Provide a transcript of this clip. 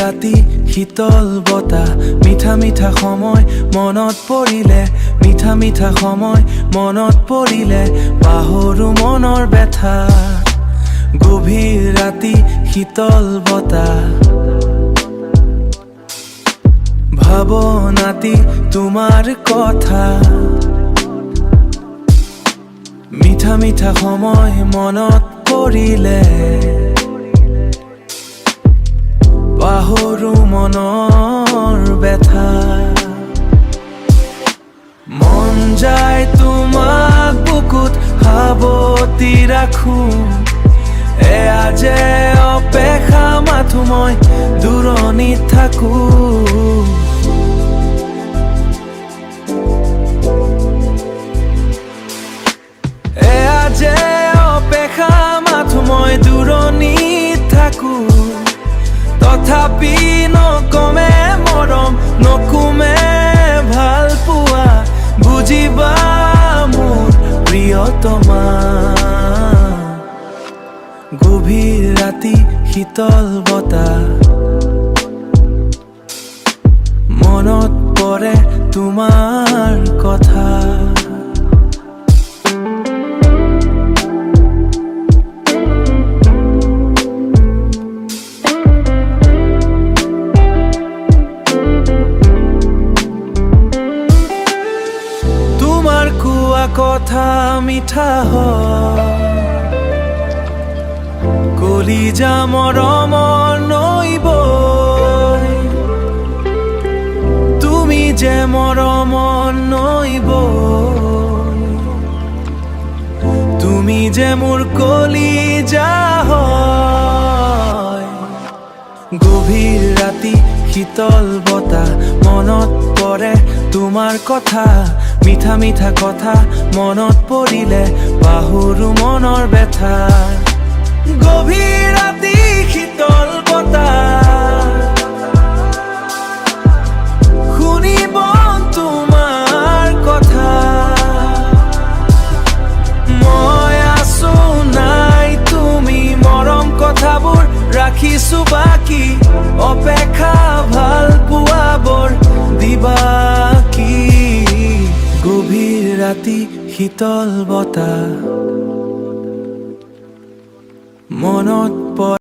ৰাতি শীতল বতাহ মিঠা মিঠা সময় মনত পৰিলে মিঠা মিঠা সময় মনত পৰিলে পাহৰো মনৰ ব্যথা গভীৰ ৰাতি শীতল বতাহ ভাবনাতি তোমাৰ কথা মিঠা মিঠা সময় মনত পৰিলে পাহৰো মনৰ ব্যথা মন যায় তোমাক বুকুত সাৱটি ৰাখো এয়া যে অপেক্ষা মাথো মই দূৰণিত থাকো এয়া যে অপেক্ষা মাথো মই দূৰণিত থাকো তথাপি নকমে মৰম নকমে ভাল পোৱা বুজিবা মোৰ প্ৰিয়তমা গভীৰ ৰাতি শীতল বতাহ মনত পৰে তোমাৰ কথা কথা মিঠা কলিজা মৰমৰ নৈব তুমি যে মৰমৰ নৈব তুমি যে মোৰ কলিজা হয় গভীৰ ৰাতি শীতল বতাহ মনত পৰে তোমাৰ কথা মিঠা মিঠা কথা মনত পৰিলে পাহৰো মনৰ ব্যথা গভীৰ ৰাতি শীতল বতাহ শুনিব তোমাৰ কথা মই আছো নাই তুমি মৰম কথাবোৰ ৰাখিছো বাকী অপেক্ষা ভাল পোৱাবোৰ দিবা কি গভীৰ ৰাতি শীতল বতাহ মনত